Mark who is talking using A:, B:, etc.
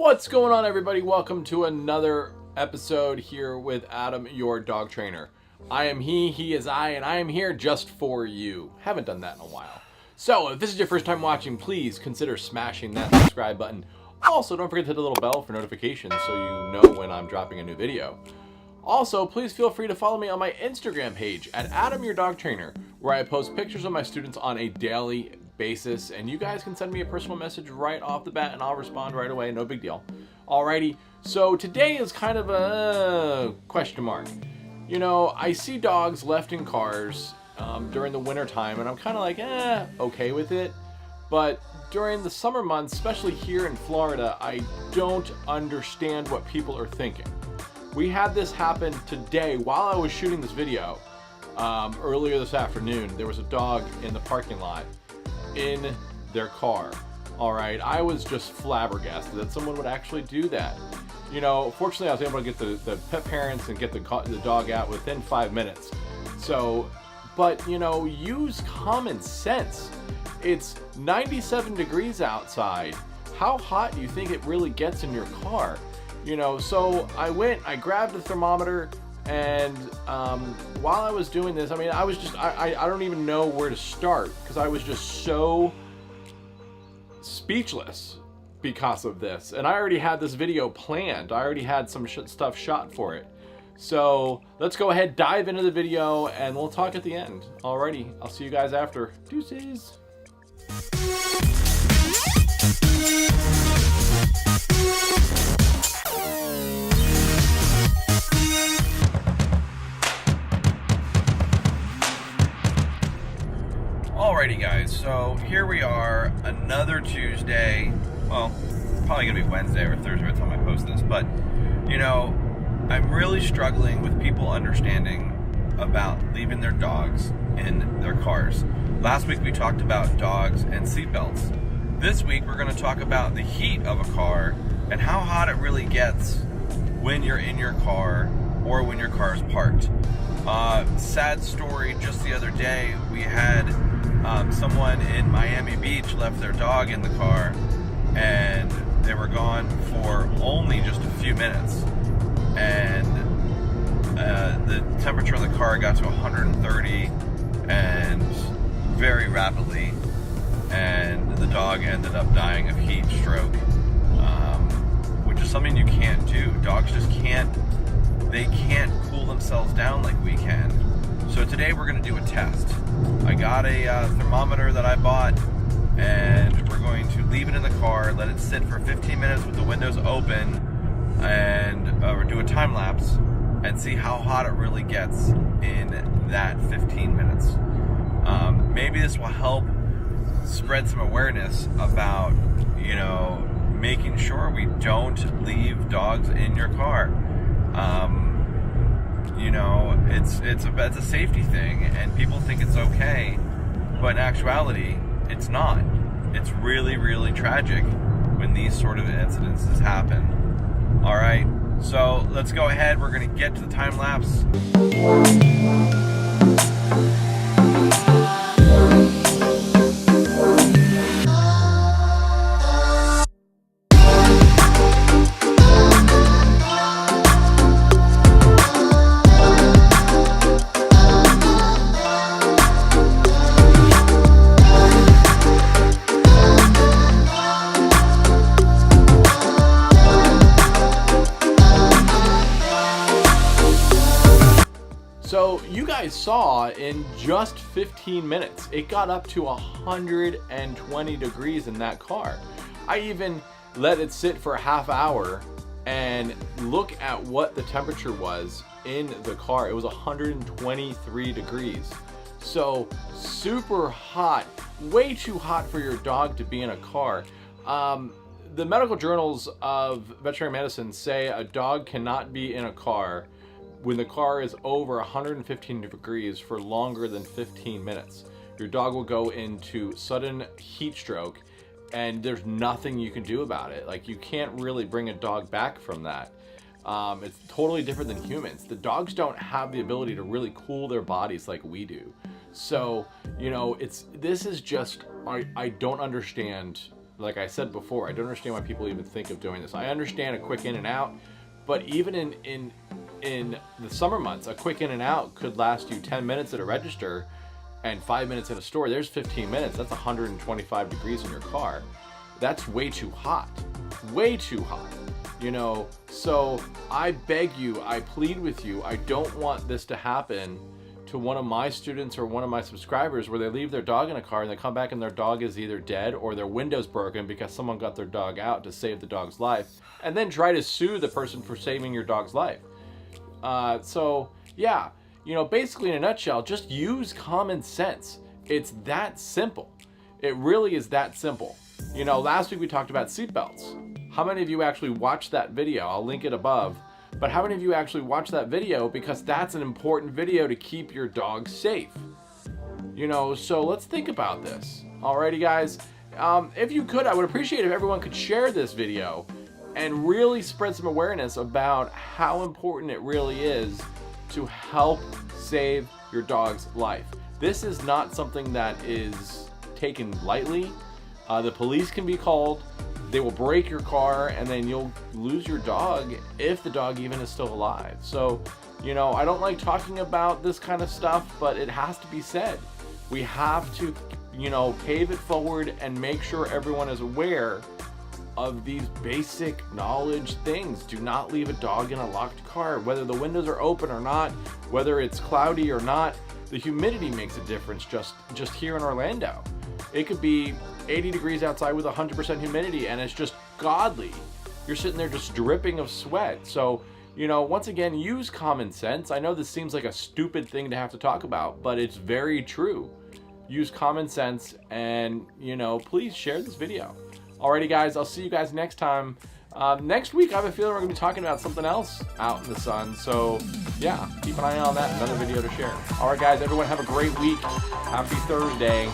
A: What's going on, everybody? Welcome to another episode here with Adam, your dog trainer. I am he is I, and I am here just for you. Haven't done that in a while. So if this is your first time watching, please consider smashing that subscribe button. Also, don't forget to hit the little bell for notifications so you know when I'm dropping a new video. Also, please feel free to follow me on my Instagram page at Adam, your dog trainer, where I post pictures of my students on a daily basis, and you guys can send me a personal message right off the bat and I'll respond right away. No big deal. Alrighty, so today is kind of a question mark. You know, I see dogs left in cars during the winter time, and I'm kind of like, okay with it. But during the summer months, especially here in Florida, I don't understand what people are thinking. We had this happen today while I was shooting this video. Earlier this afternoon, there was a dog in the parking lot in their car. All right, I was just flabbergasted that someone would actually do that. You know, fortunately, I was able to get the pet parents and get the dog out within 5 minutes. So, but you know, use common sense. It's 97 degrees outside. How hot do you think it really gets in your car? You know, so I grabbed the thermometer, and while I was doing this, I mean, I don't even know where to start, because I was just so speechless because of this. And I already had this video planned. I already had some stuff shot for it. So let's go ahead, dive into the video, and we'll talk at the end. Alrighty, I'll see you guys after. Deuces. Alrighty guys, so here we are, another Tuesday. Well, probably gonna be Wednesday or Thursday by the time I post this, but you know, I'm really struggling with people understanding about leaving their dogs in their cars. Last week we talked about dogs and seatbelts. This week we're gonna talk about the heat of a car and how hot it really gets when you're in your car or when your car is parked. Sad story, just the other day we had someone in Miami Beach left their dog in the car, and they were gone for only just a few minutes, and the temperature in the car got to 130 and very rapidly, and the dog ended up dying of heat stroke, which is something you can't do. Dogs just can't cool themselves down like we can. So today we're going to do a test. I got a thermometer that I bought, and we're going to leave it in the car, let it sit for 15 minutes with the windows open, and we'll do a time lapse and see how hot it really gets in that 15 minutes. Maybe this will help spread some awareness about, you know, making sure we don't leave dogs in your car. You know, it's a safety thing, and people think it's okay, but in actuality, it's not. It's really, really tragic when these sort of incidences happen. All right, so let's go ahead. We're going to get to the time lapse. So you guys saw in just 15 minutes, it got up to 120 degrees in that car. I even let it sit for a half hour and look at what the temperature was in the car. It was 123 degrees. So super hot, way too hot for your dog to be in a car. The medical journals of veterinary medicine say a dog cannot be in a car when the car is over 115 degrees for longer than 15 minutes. Your dog will go into sudden heat stroke, and there's nothing you can do about it. Like, you can't really bring a dog back from that. It's totally different than humans. The dogs don't have the ability to really cool their bodies like we do. So, you know, this is just, I don't understand like I said before, I don't understand why people even think of doing this. I understand a quick in and out, but even in the summer months, a quick in and out could last you 10 minutes at a register and 5 minutes at a store. There's 15 minutes. That's 125 degrees in your car. That's way too hot. Way too hot. So I beg you, I plead with you, I don't want this to happen to one of my students or one of my subscribers where they leave their dog in a car and they come back and their dog is either dead or their window's broken because someone got their dog out to save the dog's life, and then try to sue the person for saving your dog's life. So yeah, basically in a nutshell, just use common sense. It's that simple. It really is that simple. Last week we talked about seatbelts. How many of you actually watched that video? I'll link it above. But how many of you actually watched that video? Because that's an important video to keep your dog safe. So let's think about this. Alrighty, guys. If you could, I would appreciate if everyone could share this video and really spread some awareness about how important it really is to help save your dog's life. This is not something that is taken lightly. The police can be called. They will break your car, and then you'll lose your dog if the dog even is still alive. So, I don't like talking about this kind of stuff, but it has to be said. We have to, pave it forward and make sure everyone is aware of these basic knowledge things. Do not leave a dog in a locked car, whether the windows are open or not, whether it's cloudy or not. The humidity makes a difference just here in Orlando. It could be 80 degrees outside with 100% humidity, and it's just godly. You're sitting there just dripping of sweat. So, once again, use common sense. I know this seems like a stupid thing to have to talk about, but it's very true. Use common sense, and, please share this video. Alrighty, guys, I'll see you guys next time. Next week, I have a feeling we're going to be talking about something else out in the sun. So, yeah, keep an eye on that. Another video to share. Alright, guys, everyone have a great week. Happy Thursday.